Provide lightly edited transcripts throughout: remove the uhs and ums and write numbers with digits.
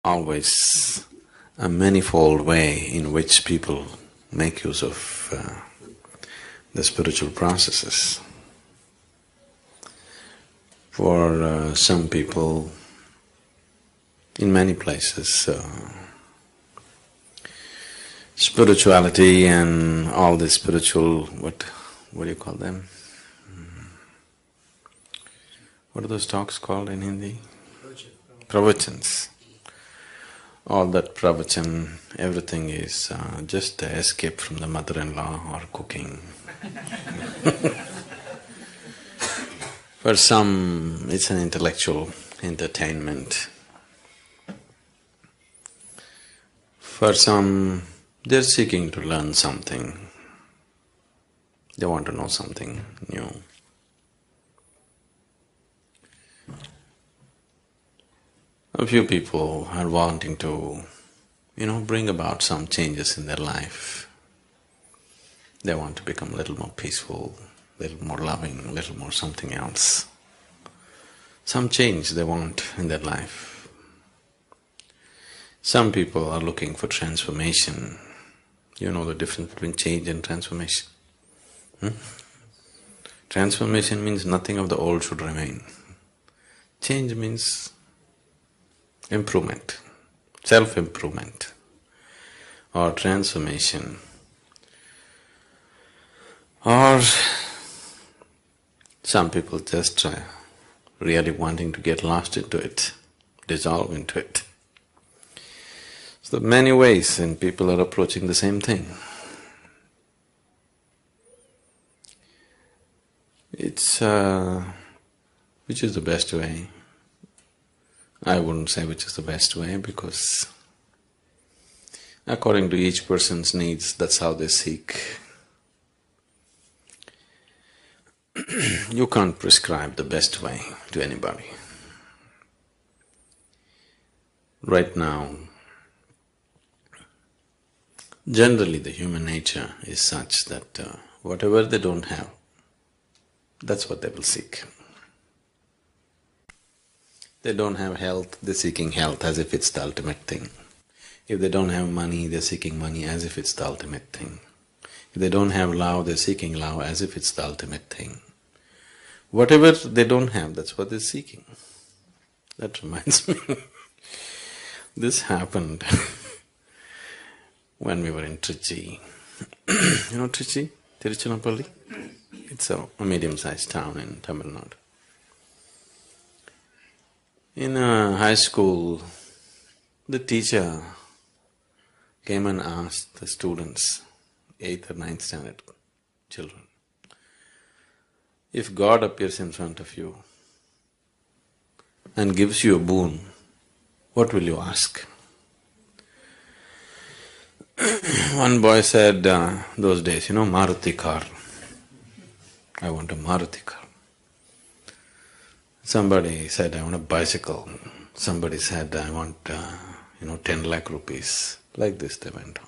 always a manifold way in which people make use of the spiritual processes. For some people, in many places, spirituality and all the spiritual… what do you call them? What are those talks called in Hindi? Pravachans. All that pravachan, everything is just an escape from the mother-in-law or cooking. For some, it's an intellectual entertainment. For some, they're seeking to learn something. They want to know something new. A few people are wanting to, bring about some changes in their life. They want to become a little more peaceful, a little more loving, a little more something else. Some change they want in their life. Some people are looking for transformation. You know the difference between change and transformation? Transformation means nothing of the old should remain. Change means improvement, self-improvement or transformation, or some people just really wanting to get lost into it, dissolve into it. So there are many ways and people are approaching the same thing. It's… which is the best way? I wouldn't say which is the best way because according to each person's needs, that's how they seek. You can't prescribe the best way to anybody. Right now, generally the human nature is such that whatever they don't have, that's what they will seek. They don't have health, they're seeking health as if it's the ultimate thing. If they don't have money, they're seeking money as if it's the ultimate thing. If they don't have love, they're seeking love as if it's the ultimate thing. Whatever they don't have, that's what they're seeking. That reminds me, this happened when we were in Trichy. You know Trichy? Tiruchirappalli? It's a medium-sized town in Tamil Nadu. In high school, the teacher came and asked the students, 8th or 9th standard children, if God appears in front of you and gives you a boon, what will you ask? One boy said, those days, Maruti car. I want a Maruti car. Somebody said, I want a bicycle. Somebody said, I want, 10 lakh rupees. Like this they went on.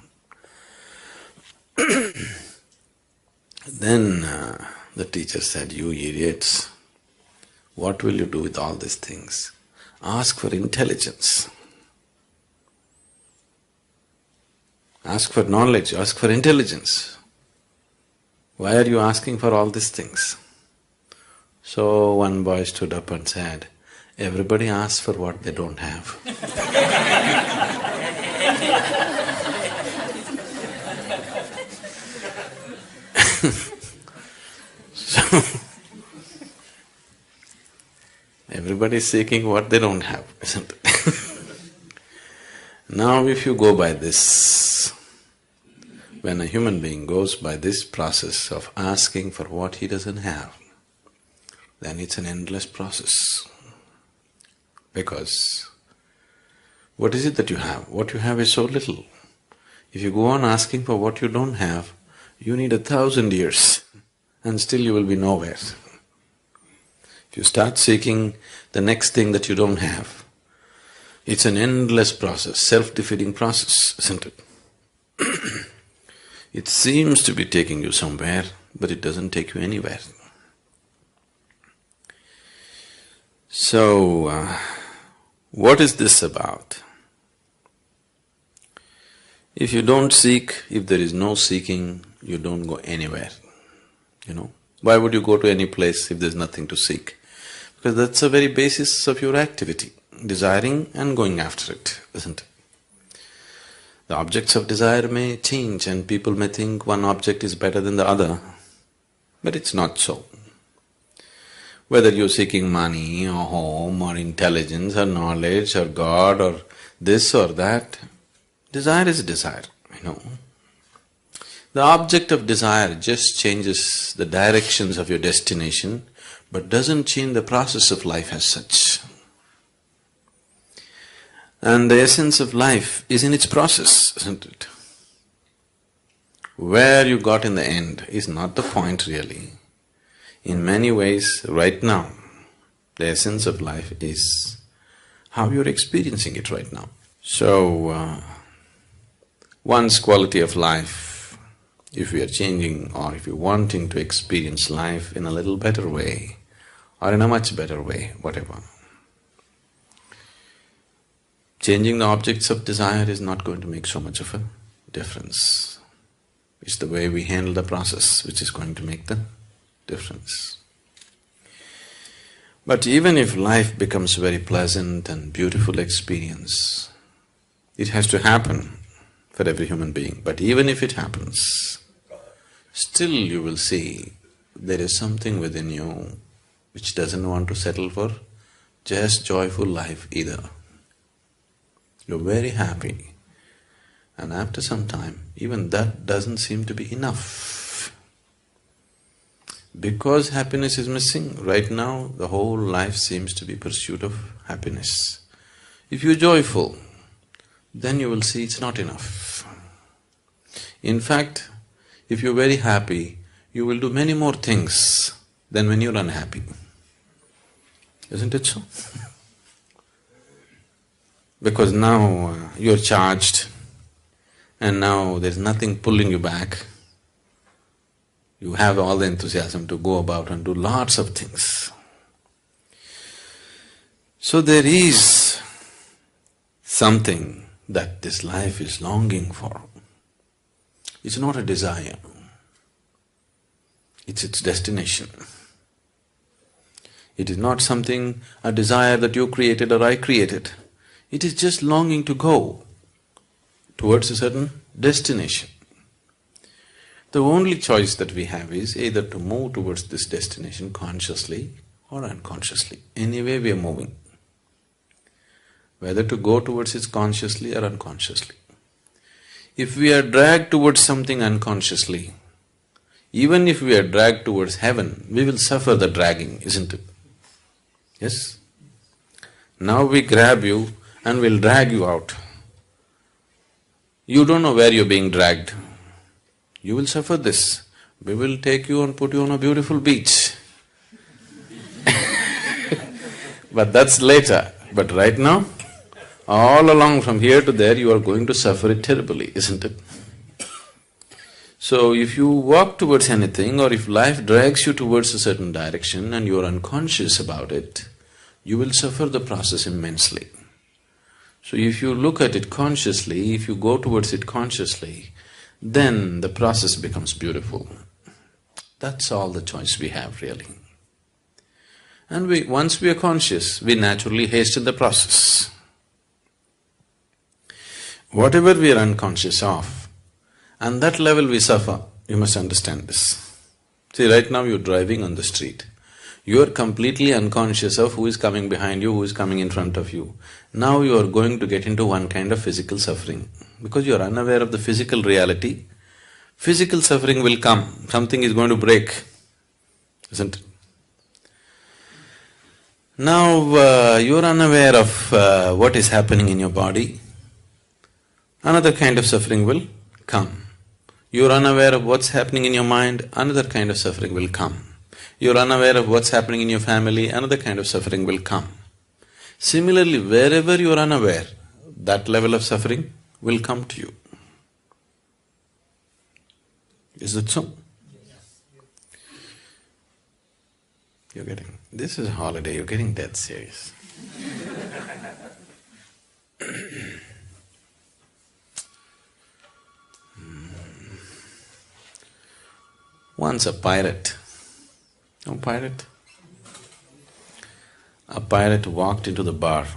Then the teacher said, you idiots, what will you do with all these things? Ask for intelligence. Ask for knowledge, ask for intelligence. Why are you asking for all these things? So one boy stood up and said, everybody asks for what they don't have. So, everybody is seeking what they don't have, isn't it? Now if you go by this, when a human being goes by this process of asking for what he doesn't have, then it's an endless process. Because what is it that you have? What you have is so little. If you go on asking for what you don't have, you need 1,000 years and still you will be nowhere. If you start seeking the next thing that you don't have, it's an endless process, self-defeating process, isn't it? It seems to be taking you somewhere, but it doesn't take you anywhere. So, what is this about? If you don't seek, if there is no seeking, you don't go anywhere, you know. Why would you go to any place if there's nothing to seek? Because that's the very basis of your activity, desiring and going after it, isn't it? The objects of desire may change and people may think one object is better than the other, but it's not so. Whether you're seeking money or home or intelligence or knowledge or God or this or that, desire is desire, you know. The object of desire just changes the directions of your destination, but doesn't change the process of life as such. And the essence of life is in its process, isn't it? Where you got in the end is not the point really. In many ways, right now, the essence of life is how you're experiencing it right now. So, one's quality of life, if we are changing or if you're wanting to experience life in a little better way or in a much better way, whatever, changing the objects of desire is not going to make so much of a difference. It's the way we handle the process which is going to make the difference. But even if life becomes very pleasant and beautiful experience, it has to happen for every human being. But even if it happens, still you will see there is something within you which doesn't want to settle for just joyful life either. You're very happy, and after some time, even that doesn't seem to be enough. Because happiness is missing, right now the whole life seems to be pursuit of happiness. If you're joyful, then you will see it's not enough. In fact, if you're very happy, you will do many more things than when you're unhappy. Isn't it so? Because now you're charged and now there's nothing pulling you back. You have all the enthusiasm to go about and do lots of things. So there is something that this life is longing for. It's not a desire, it's its destination. It is not something, a desire that you created or I created. It is just longing to go towards a certain destination. The only choice that we have is either to move towards this destination consciously or unconsciously. Anyway we are moving. Whether to go towards it consciously or unconsciously. If we are dragged towards something unconsciously, even if we are dragged towards heaven, we will suffer the dragging, isn't it? Yes? Now we grab you and we'll drag you out. You don't know where you're being dragged. You will suffer this. We will take you and put you on a beautiful beach. But that's later. But right now, all along from here to there, you are going to suffer it terribly, isn't it? So if you walk towards anything or if life drags you towards a certain direction and you are unconscious about it, you will suffer the process immensely. So if you look at it consciously, if you go towards it consciously, then the process becomes beautiful. That's all the choice we have really. And once we are conscious, we naturally hasten the process. Whatever we are unconscious of, and that level we suffer, you must understand this. See, right now you're driving on the street. You're completely unconscious of who is coming behind you, who is coming in front of you. Now you are going to get into one kind of physical suffering. Because you are unaware of the physical reality, physical suffering will come, something is going to break, isn't it? Now, you're unaware of what is happening in your body, another kind of suffering will come. You're unaware of what's happening in your mind, another kind of suffering will come. You're unaware of what's happening in your family, another kind of suffering will come. Similarly, wherever you're unaware, that level of suffering will come to you. Is it so? You're getting… this is a holiday, you're getting dead serious. Once a pirate, no pirate? A pirate walked into the bar.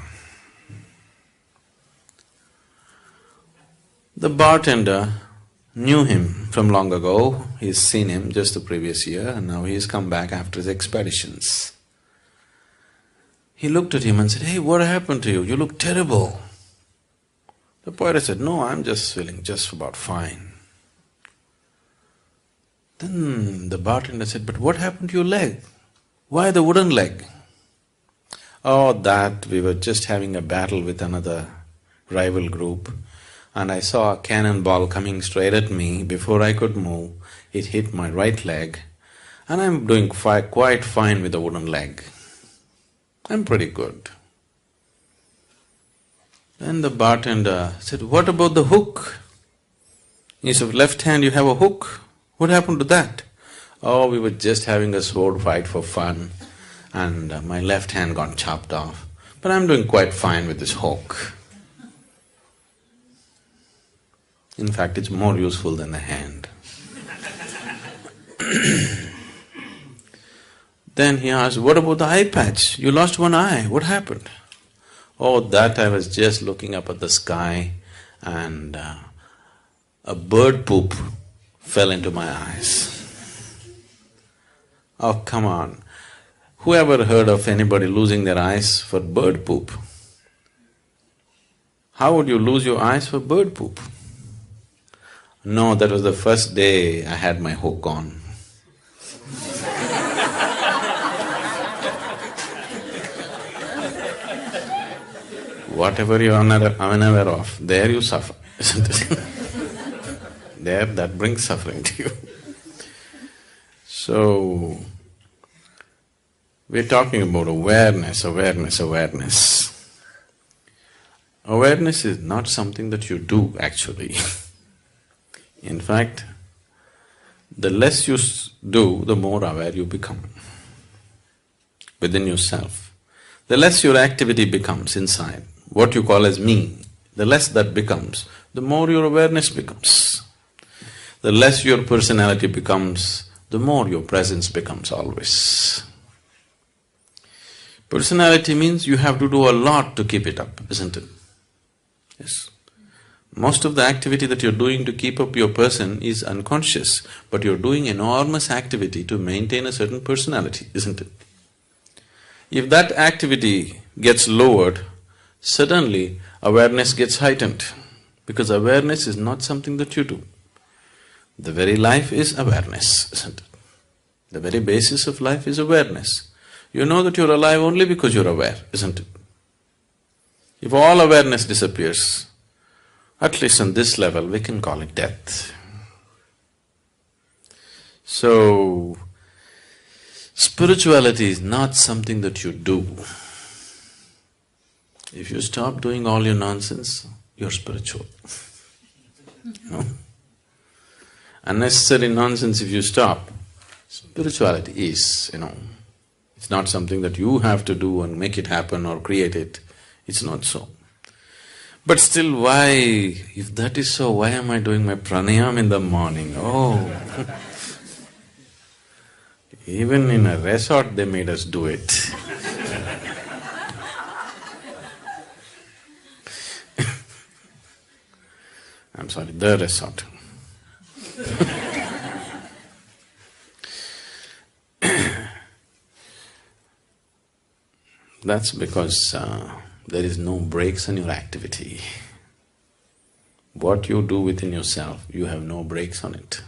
The bartender knew him from long ago, he's seen him just the previous year and now he's come back after his expeditions. He looked at him and said, "Hey, what happened to you? You look terrible." The pirate said, "No, I'm just feeling just about fine." Then the bartender said, "But what happened to your leg? Why the wooden leg?" "Oh, that we were just having a battle with another rival group and I saw a cannonball coming straight at me. Before I could move, it hit my right leg and I'm doing quite fine with a wooden leg. I'm pretty good." Then the bartender said, "What about the hook? Instead of left hand you have a hook. What happened to that?" "Oh, we were just having a sword fight for fun and my left hand got chopped off, but I'm doing quite fine with this hook. In fact, it's more useful than the hand." Then he asked, "What about the eye patch? You lost one eye, what happened?" "Oh, that I was just looking up at the sky and a bird poop fell into my eyes." Oh, come on. Who ever heard of anybody losing their eyes for bird poop? How would you lose your eyes for bird poop? No, that was the first day I had my hook on. Whatever you're unaware of, there you suffer, isn't it? There, that brings suffering to you. So, we're talking about awareness. Awareness is not something that you do actually. In fact, the less you do, the more aware you become within yourself. The less your activity becomes inside, what you call as me, the less that becomes, the more your awareness becomes. The less your personality becomes, the more your presence becomes always. Personality means you have to do a lot to keep it up, isn't it? Yes. Most of the activity that you're doing to keep up your person is unconscious, but you're doing enormous activity to maintain a certain personality, isn't it? If that activity gets lowered, suddenly awareness gets heightened, because awareness is not something that you do. The very life is awareness, isn't it? The very basis of life is awareness. You know that you're alive only because you're aware, isn't it? If all awareness disappears, at least on this level, we can call it death. So, spirituality is not something that you do. If you stop doing all your nonsense, you're spiritual. You know? Unnecessary nonsense if you stop, spirituality is, it's not something that you have to do and make it happen or create it. It's not so. But still, why, if that is so, why am I doing my pranayam in the morning? Oh! Even in a resort they made us do it. I'm sorry, the resort. That's because there is no breaks in your activity. What you do within yourself, you have no breaks on it.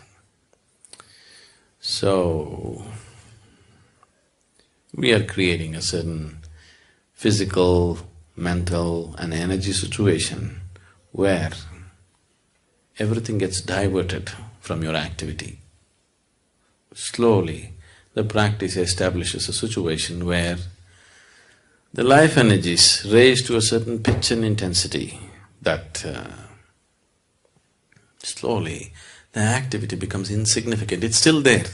So, we are creating a certain physical, mental and energy situation where everything gets diverted from your activity. Slowly, the practice establishes a situation where the life energies raise to a certain pitch and intensity that slowly the activity becomes insignificant. It's still there.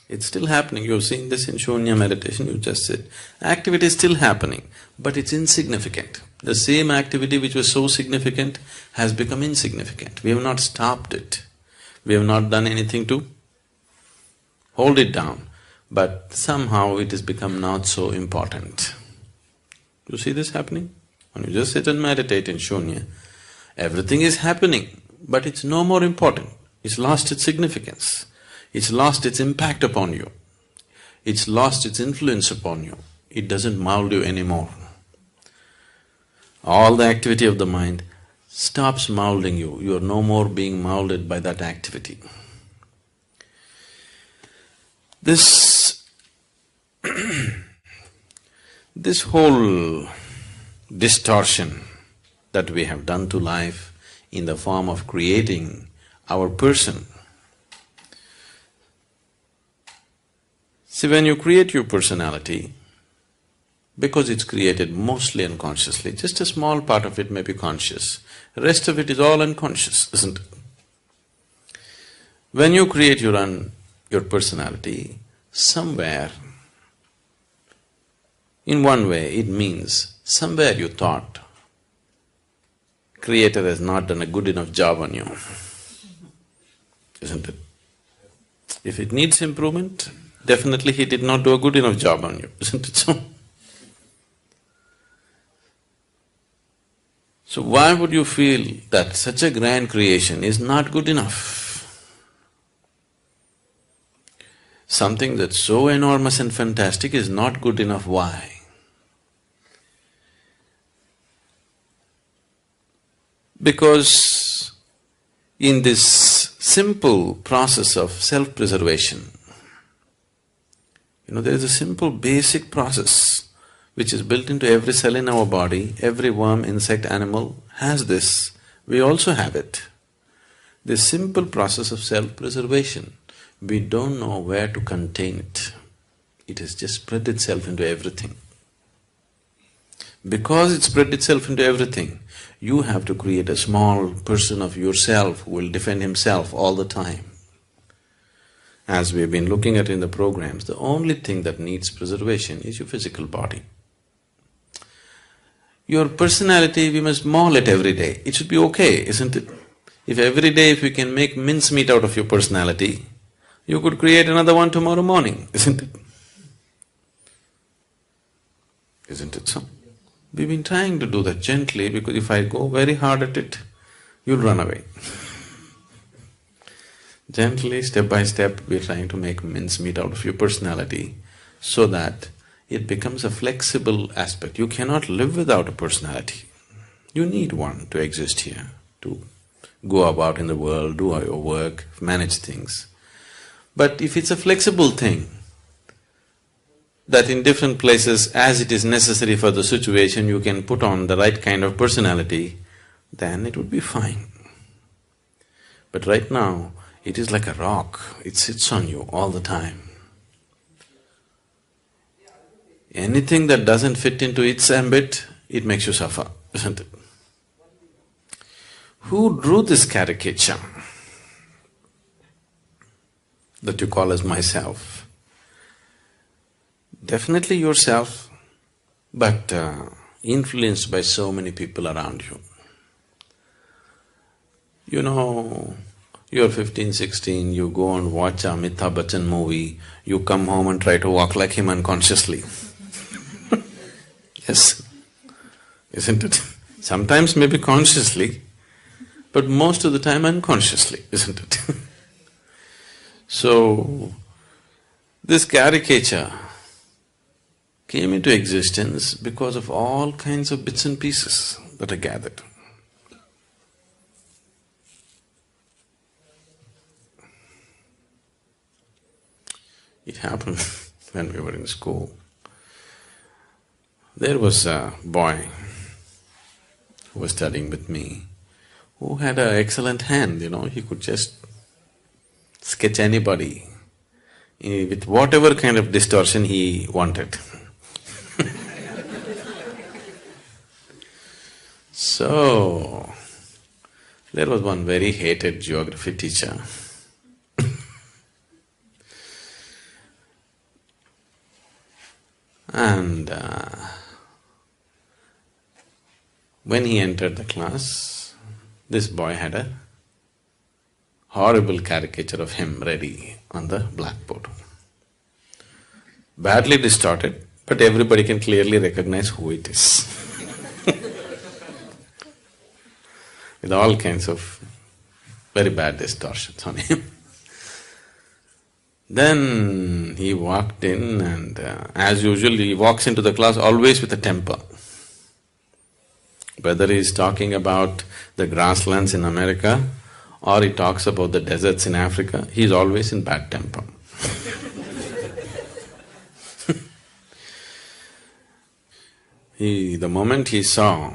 It's still happening. You've seen this in Shunya meditation, you just said. Activity is still happening, but it's insignificant. The same activity which was so significant has become insignificant. We have not stopped it. We have not done anything to hold it down, but somehow it has become not so important. You see this happening? When you just sit and meditate in shunya, everything is happening, but it's no more important. It's lost its significance. It's lost its impact upon you. It's lost its influence upon you. It doesn't mold you anymore. All the activity of the mind stops molding you. You are no more being molded by that activity. This this whole distortion that we have done to life in the form of creating our person. See, when you create your personality, because it's created mostly unconsciously, just a small part of it may be conscious, the rest of it is all unconscious, isn't it? When you create your personality, somewhere, in one way, it means somewhere you thought, Creator has not done a good enough job on you, isn't it? If it needs improvement, definitely He did not do a good enough job on you, isn't it so? So why would you feel that such a grand creation is not good enough? Something that's so enormous and fantastic is not good enough, why? Because in this simple process of self-preservation, there is a simple basic process which is built into every cell in our body. Every worm, insect, animal has this. We also have it. This simple process of self-preservation, we don't know where to contain it. It has just spread itself into everything. Because it spread itself into everything, you have to create a small person of yourself who will defend himself all the time. As we've been looking at in the programs, the only thing that needs preservation is your physical body. Your personality, we must maul it every day. It should be okay, isn't it? If every day if you can make mincemeat out of your personality, you could create another one tomorrow morning, isn't it? Isn't it so? We've been trying to do that gently, because if I go very hard at it, you'll run away. Gently, step by step, we're trying to make mincemeat out of your personality so that it becomes a flexible aspect. You cannot live without a personality. You need one to exist here, to go about in the world, do your work, manage things. But if it's a flexible thing, that in different places, as it is necessary for the situation, you can put on the right kind of personality, then it would be fine. But right now, it is like a rock, it sits on you all the time. Anything that doesn't fit into its ambit, it makes you suffer, isn't it? Who drew this caricature that you call as myself? Definitely yourself, but influenced by so many people around you. You're 15, 16, you go and watch a Amitabh Bachchan movie, you come home and try to walk like him unconsciously. Yes, isn't it? Sometimes maybe consciously, but most of the time unconsciously, isn't it? So, this caricature came into existence because of all kinds of bits and pieces that are gathered. It happened when we were in school. There was a boy who was studying with me, who had an excellent hand, he could just sketch anybody with whatever kind of distortion he wanted. So, there was one very hated geography teacher. And when he entered the class, this boy had a horrible caricature of him ready on the blackboard. badly distorted, but everybody can clearly recognize who it is. With all kinds of very bad distortions on him. Then he walked in and as usual he walks into the class always with a temper. Whether he's talking about the grasslands in America or he talks about the deserts in Africa, he's always in bad temper. The moment he saw,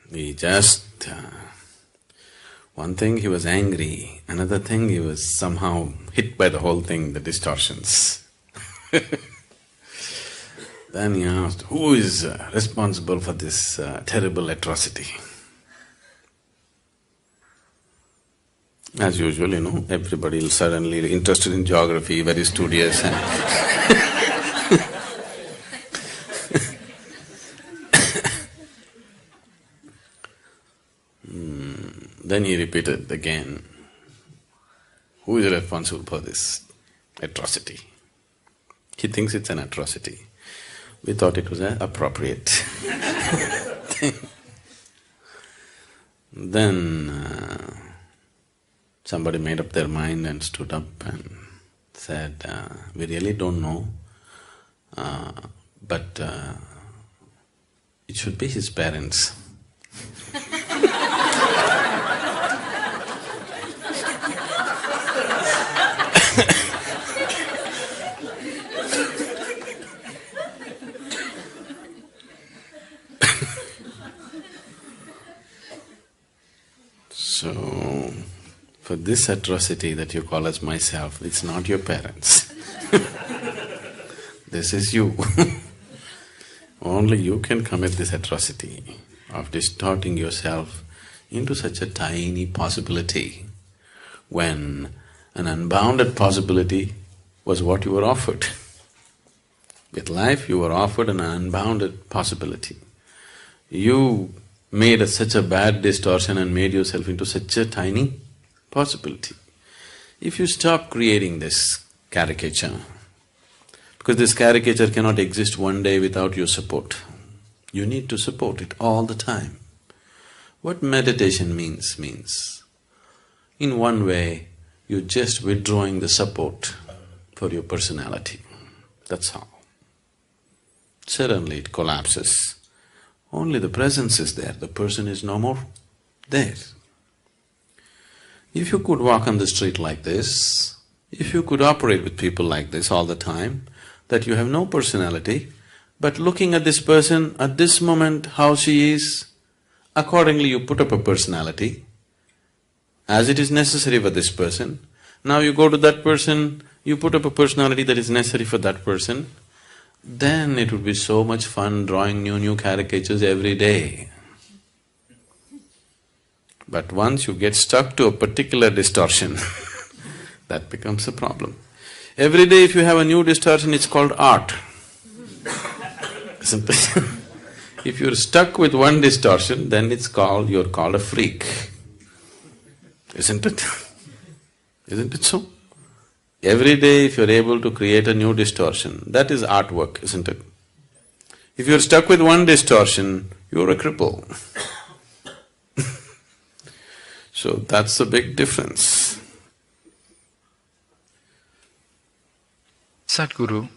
he just… one thing he was angry, another thing he was somehow hit by the whole thing, the distortions. Then he asked, who is responsible for this terrible atrocity? As usual, everybody will suddenly interested in geography, very studious and Then he repeated again, who is responsible for this atrocity? He thinks it's an atrocity. We thought it was an appropriate thing. Then somebody made up their mind and stood up and said, we really don't know, but it should be his parents. So, for this atrocity that you call as myself, it's not your parents. This is you. Only you can commit this atrocity of distorting yourself into such a tiny possibility when an unbounded possibility was what you were offered. With life, you were offered an unbounded possibility. You made such a bad distortion and made yourself into such a tiny possibility. If you stop creating this caricature, because this caricature cannot exist one day without your support, you need to support it all the time. What meditation means, in one way, you're just withdrawing the support for your personality, that's all. Suddenly it collapses. Only the presence is there, the person is no more there. If you could walk on the street like this, if you could operate with people like this all the time, that you have no personality, but looking at this person at this moment, how she is, accordingly you put up a personality, as it is necessary for this person. Now you go to that person, you put up a personality that is necessary for that person, then it would be so much fun drawing new caricatures every day. But once you get stuck to a particular distortion, that becomes a problem. Every day if you have a new distortion, it's called art, isn't it? If you're stuck with one distortion, then you're called a freak, isn't it? Isn't it so? Every day if you're able to create a new distortion, that is artwork, isn't it? If you're stuck with one distortion, you're a cripple. So that's the big difference. Sadhguru,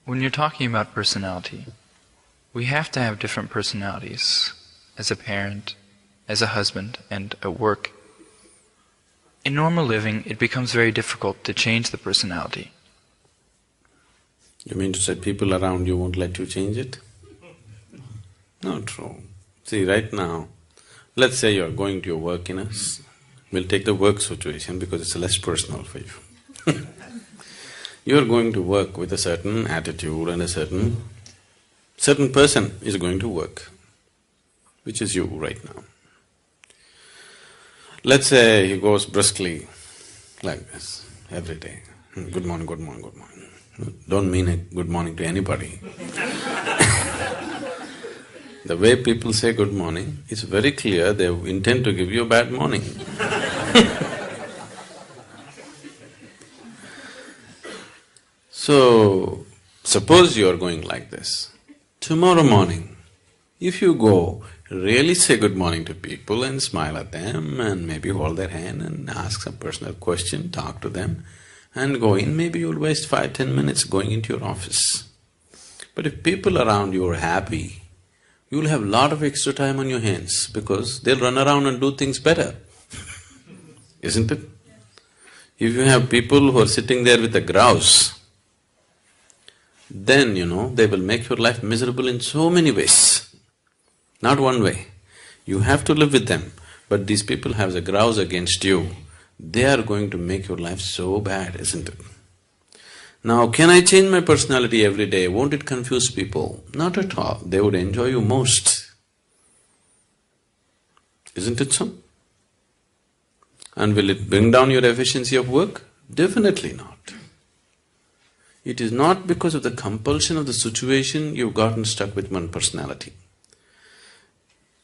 when you're talking about personality, we have to have different personalities as a parent, as a husband, and at work. In normal living, it becomes very difficult to change the personality. You mean to say people around you won't let you change it? Not true. See, right now, let's say you're going to your work we'll take the work situation because it's less personal for you. You're going to work with a certain attitude and a certain person is going to work, which is you right now. Let's say he goes briskly like this every day. Good morning, good morning, good morning. Don't mean a good morning to anybody. The way people say good morning, it's very clear they intend to give you a bad morning. So, Suppose you are going like this. Tomorrow morning, if you go, really say good morning to people and smile at them and maybe hold their hand and ask some personal question, talk to them and go in, maybe you'll waste 5–10 minutes going into your office. But if people around you are happy, you'll have lot of extra time on your hands because they'll run around and do things better, isn't it? If you have people who are sitting there with a grouse, then they will make your life miserable in so many ways. Not one way. You have to live with them, but these people have a grouse against you. They are going to make your life so bad, isn't it? Now, can I change my personality every day? Won't it confuse people? Not at all. They would enjoy you most. Isn't it so? And will it bring down your efficiency of work? Definitely not. It is not because of the compulsion of the situation you've gotten stuck with one personality.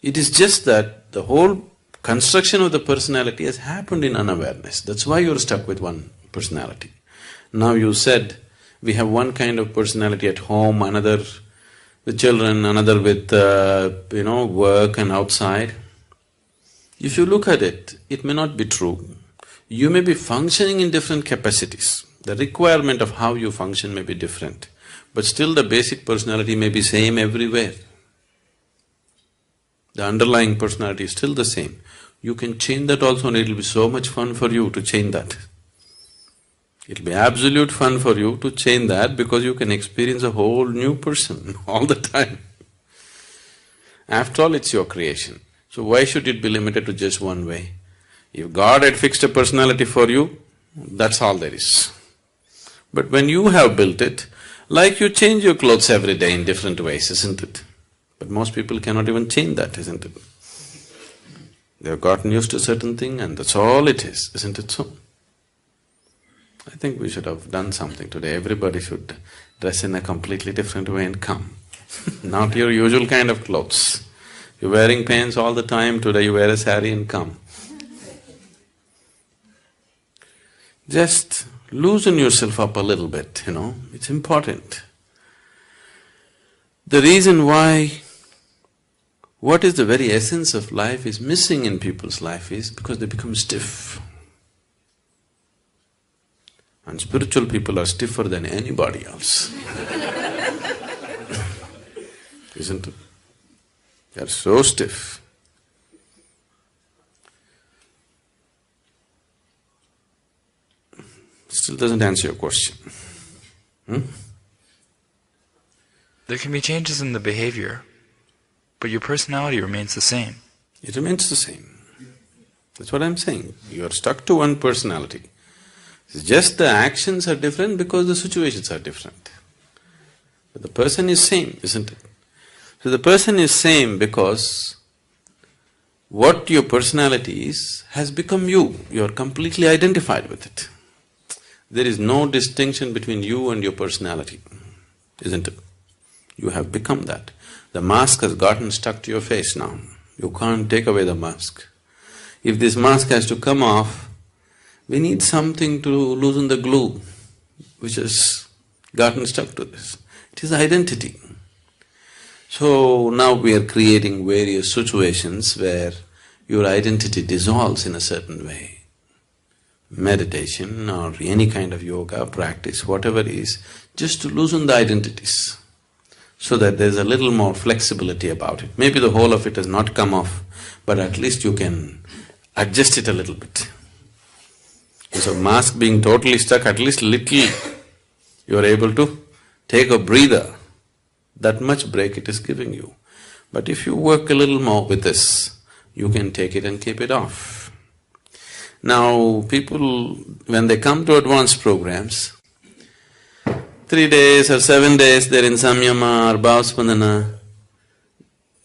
It is just that the whole construction of the personality has happened in unawareness. That's why you're stuck with one personality. Now you said, we have one kind of personality at home, another with children, another with work and outside. If you look at it, it may not be true. You may be functioning in different capacities. The requirement of how you function may be different, but still the basic personality may be same everywhere. The underlying personality is still the same. You can change that also and it'll be so much fun for you to change that. It'll be absolute fun for you to change that because you can experience a whole new person all the time. After all, it's your creation. So why should it be limited to just one way? If God had fixed a personality for you, that's all there is. But when you have built it, like you change your clothes every day in different ways, isn't it? But most people cannot even change that, isn't it? They've gotten used to a certain thing and that's all it is, isn't it so? I think we should have done something today. Everybody should dress in a completely different way and come. Not your usual kind of clothes. You're wearing pants all the time, today you wear a sari and come. Just loosen yourself up a little bit, it's important. The reason why what is the very essence of life is missing in people's life is because they become stiff. And spiritual people are stiffer than anybody else. Isn't it? They are so stiff. Still doesn't answer your question. There can be changes in the behavior, but your personality remains the same. It remains the same. That's what I'm saying. You are stuck to one personality. It's just the actions are different because the situations are different. But the person is same, isn't it? So the person is same because what your personality is has become you. You are completely identified with it. There is no distinction between you and your personality, isn't it? You have become that. The mask has gotten stuck to your face now. You can't take away the mask. If this mask has to come off, we need something to loosen the glue which has gotten stuck to this. It is identity. So now we are creating various situations where your identity dissolves in a certain way. Meditation or any kind of yoga practice, whatever is, just to loosen the identities so that there's a little more flexibility about it. Maybe the whole of it has not come off, but at least you can adjust it a little bit. So mask being totally stuck, at least little you are able to take a breather. That much break it is giving you. But if you work a little more with this, you can take it and keep it off. Now, people, when they come to advanced programs, 3 days or 7 days they're in samyama or bhavspandana,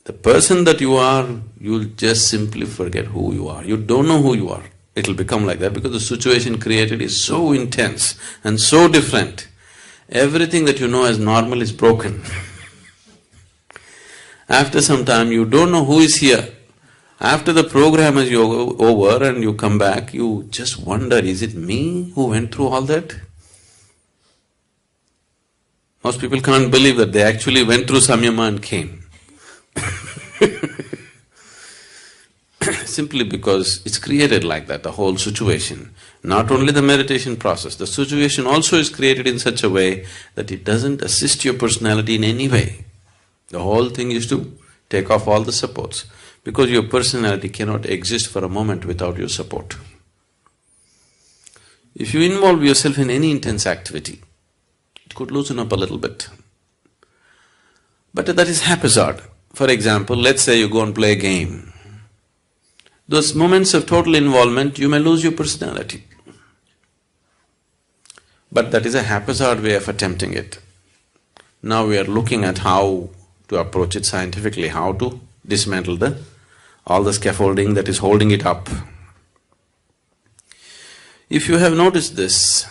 the person that you are, you'll just simply forget who you are. You don't know who you are. It'll become like that because the situation created is so intense and so different. Everything that you know as normal is broken. After some time, you don't know who is here. After the program is over and you come back, you just wonder, is it me who went through all that? Most people can't believe that they actually went through samyama and came. Simply because it's created like that, the whole situation. Not only the meditation process, the situation also is created in such a way that it doesn't assist your personality in any way. The whole thing is to take off all the supports, because your personality cannot exist for a moment without your support. If you involve yourself in any intense activity, it could loosen up a little bit. But that is haphazard. For example, let's say you go and play a game. Those moments of total involvement, you may lose your personality. But that is a haphazard way of attempting it. Now we are looking at how to approach it scientifically, how to dismantle all the scaffolding that is holding it up. If you have noticed this,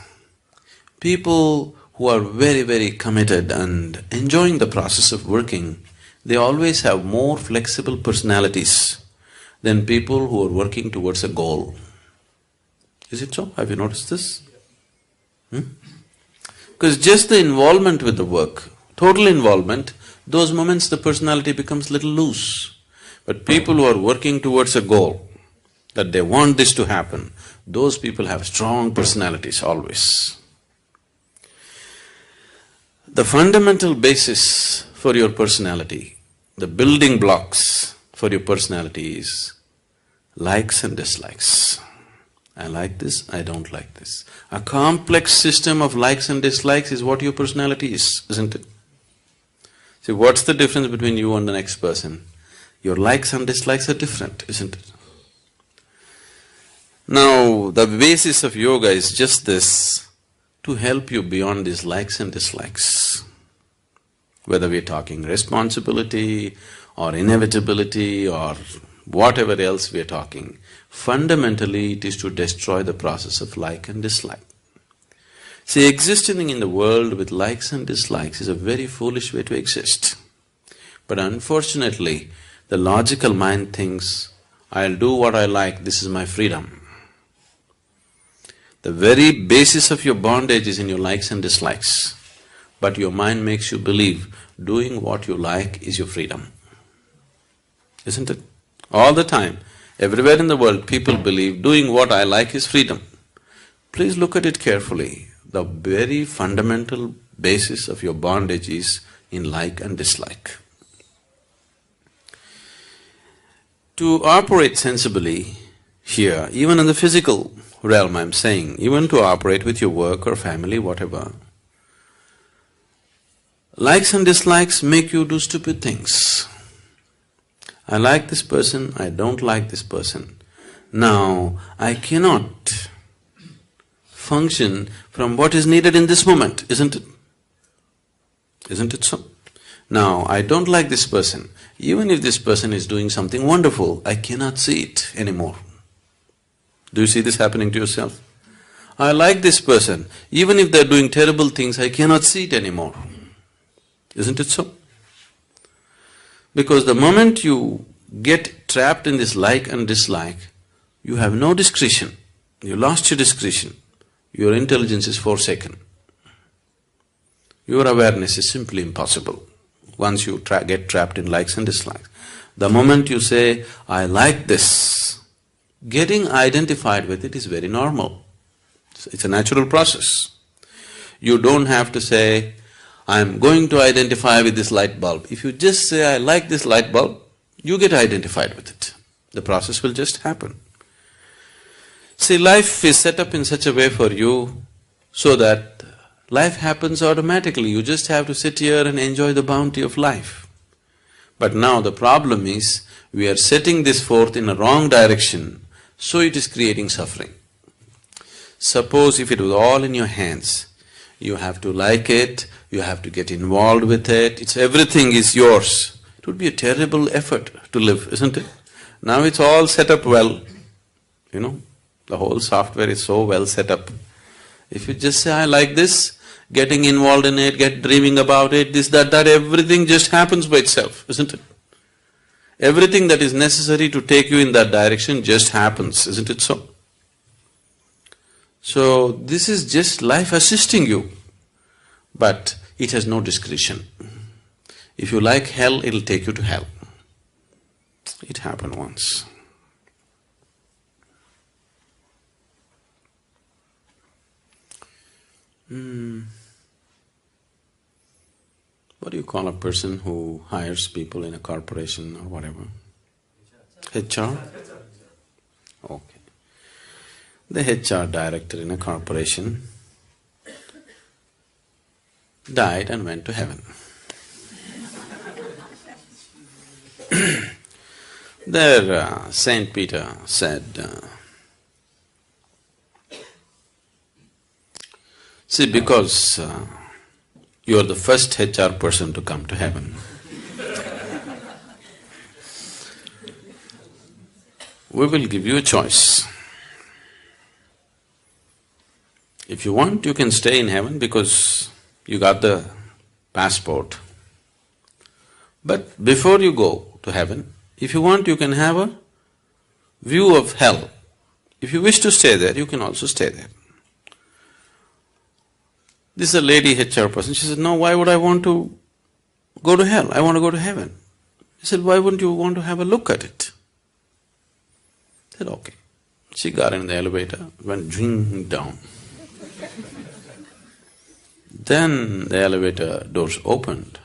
people who are very, very committed and enjoying the process of working, they always have more flexible personalities than people who are working towards a goal. Is it so? Have you noticed this? Because just the involvement with the work, total involvement, those moments the personality becomes little loose. But people who are working towards a goal, that they want this to happen, those people have strong personalities always. The fundamental basis for your personality, the building blocks for your personality is likes and dislikes. I like this, I don't like this. A complex system of likes and dislikes is what your personality is, isn't it? See, what's the difference between you and the next person? Your likes and dislikes are different, isn't it? Now, the basis of yoga is just this, to help you beyond these likes and dislikes. Whether we're talking responsibility or inevitability or whatever else we're talking, fundamentally it is to destroy the process of like and dislike. See, existing in the world with likes and dislikes is a very foolish way to exist. But unfortunately, the logical mind thinks, I'll do what I like, this is my freedom. The very basis of your bondage is in your likes and dislikes, but your mind makes you believe doing what you like is your freedom. Isn't it? All the time, everywhere in the world, people believe doing what I like is freedom. Please look at it carefully. The very fundamental basis of your bondage is in like and dislike. To operate sensibly here, even in the physical realm I'm saying, even to operate with your work or family, whatever, likes and dislikes make you do stupid things. I like this person, I don't like this person. Now, I cannot function from what is needed in this moment, isn't it? Isn't it so? Now, I don't like this person. Even if this person is doing something wonderful, I cannot see it anymore. Do you see this happening to yourself? I like this person. Even if they're doing terrible things, I cannot see it anymore. Isn't it so? Because the moment you get trapped in this like and dislike, you have no discretion. You lost your discretion. Your intelligence is forsaken. Your awareness is simply impossible once you get trapped in likes and dislikes. The moment you say, I like this, getting identified with it is very normal. It's a natural process. You don't have to say, I'm going to identify with this light bulb. If you just say, I like this light bulb, you get identified with it. The process will just happen. See, life is set up in such a way for you so that life happens automatically. You just have to sit here and enjoy the bounty of life. But now the problem is, we are setting this forth in a wrong direction, so it is creating suffering. Suppose if it was all in your hands, you have to like it, you have to get involved with it, everything is yours. It would be a terrible effort to live, isn't it? Now it's all set up well, the whole software is so well set up. If you just say, I like this, getting involved in it, dreaming about it, this, that, everything just happens by itself, isn't it? Everything that is necessary to take you in that direction just happens, isn't it so? So, this is just life assisting you. But it has no discretion. If you like hell, it'll take you to hell. It happened once. What do you call a person who hires people in a corporation or whatever? HR? Okay. The HR director in a corporation died and went to heaven. There, Saint Peter said, see, because you are the first HR person to come to heaven, we will give you a choice. If you want, you can stay in heaven because you got the passport. But before you go to heaven, if you want, you can have a view of hell. If you wish to stay there, you can also stay there. This is a lady HR person. She said, no, why would I want to go to hell? I want to go to heaven. He said, why wouldn't you want to have a look at it? I said, okay. She got in the elevator, went ding down. Then the elevator doors opened,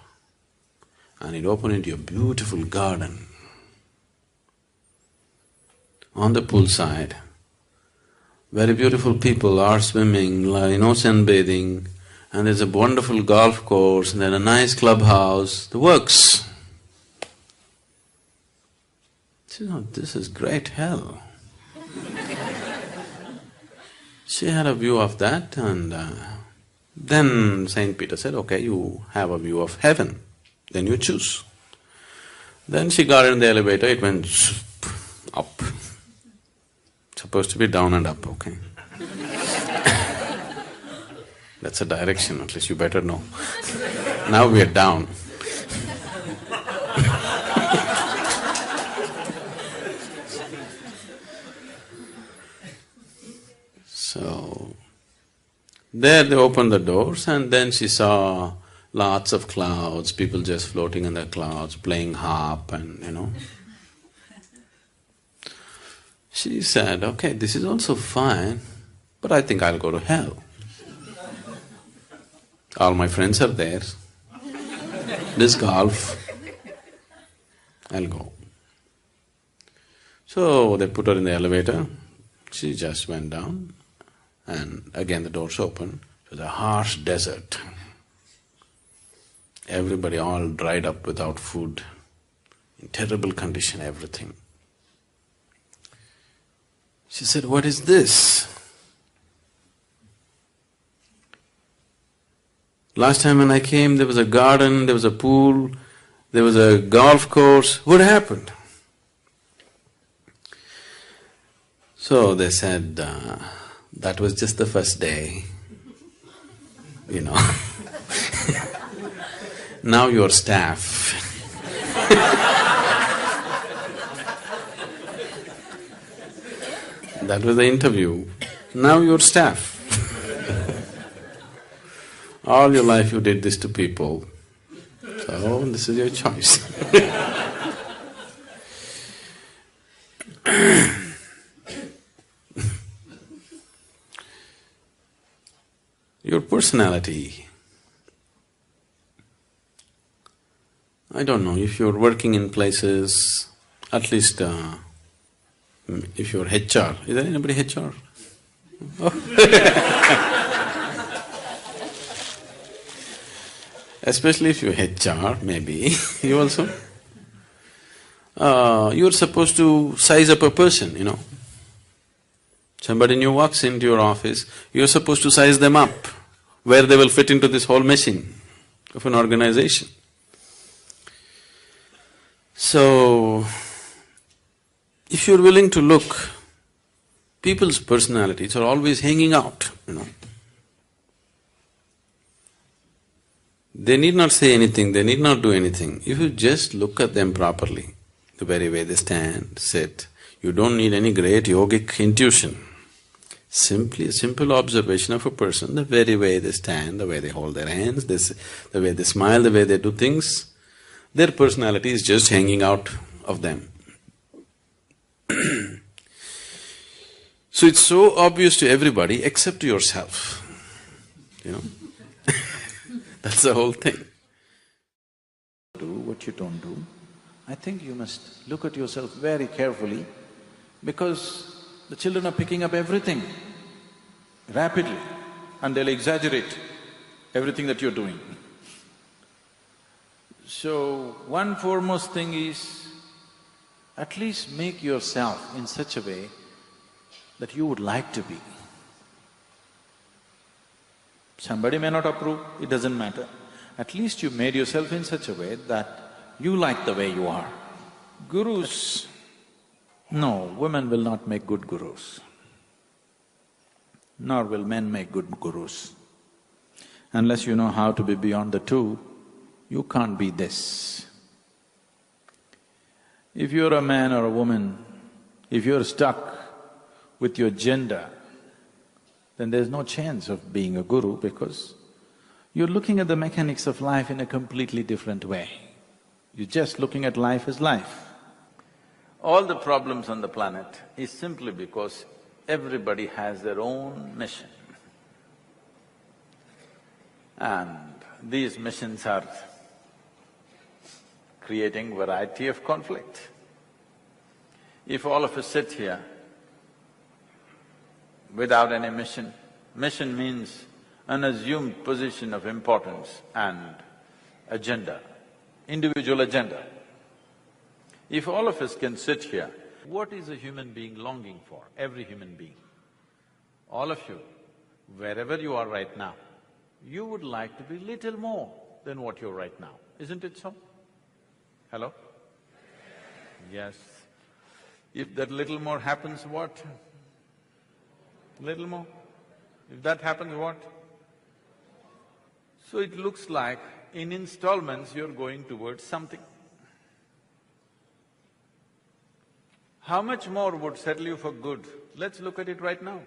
and it opened into a beautiful garden. On the poolside, very beautiful people are swimming, sunbathing, and there's a wonderful golf course, and then a nice clubhouse, the works. She said, oh, this is great hell. She had a view of that, and then Saint Peter said, okay, you have a view of heaven, then you choose. Then she got in the elevator, it went up. Supposed to be down and up, okay? That's a direction, at least you better know. Now we are down. So, there they opened the doors, and then she saw lots of clouds, people just floating in the clouds, playing harp and She said, okay, this is also fine, but I think I'll go to hell. All my friends are there. This golf, I'll go. So they put her in the elevator, she just went down, and again the doors opened. It was a harsh desert. Everybody all dried up without food, in terrible condition, everything. She said, what is this? Last time when I came, there was a garden, there was a pool, there was a golf course. What happened? So they said, that was just the first day, Now you're staff. That was the interview. Now you're staff. All your life you did this to people, so this is your choice. Your personality. I don't know, if you're working in places, at least if you're HR, is there anybody HR? Oh. Especially if you're HR, maybe, you also. You're supposed to size up a person, Somebody new walks into your office, you're supposed to size them up, where they will fit into this whole machine of an organization. So, if you're willing to look, people's personalities are always hanging out, They need not say anything, they need not do anything. If you just look at them properly, the very way they stand, sit, you don't need any great yogic intuition. Simply a simple observation of a person, the very way they stand, the way they hold their hands, the way they smile, the way they do things, their personality is just hanging out of them. So it's so obvious to everybody except to yourself, you know. That's the whole thing. Do what you don't do. I think you must look at yourself very carefully because the children are picking up everything rapidly and they'll exaggerate everything that you're doing. So, one foremost thing is at least make yourself in such a way that you would like to be. Somebody may not approve, it doesn't matter. At least you made yourself in such a way that you like the way you are. Gurus… No, women will not make good gurus, nor will men make good gurus. Unless you know how to be beyond the two, you can't be this. If you're a man or a woman, if you're stuck with your gender, then there's no chance of being a guru because you're looking at the mechanics of life in a completely different way. You're just looking at life as life. All the problems on the planet is simply because everybody has their own mission. And these missions are creating variety of conflict. If all of us sit here without any mission, mission means an assumed position of importance and agenda, individual agenda. If all of us can sit here, what is a human being longing for? Every human being. All of you, wherever you are right now, you would like to be little more than what you're right now, isn't it so? Hello? Yes. If that little more happens, what? Little more? If that happens, what? So it looks like in installments you're going towards something. How much more would settle you for good? Let's look at it right now.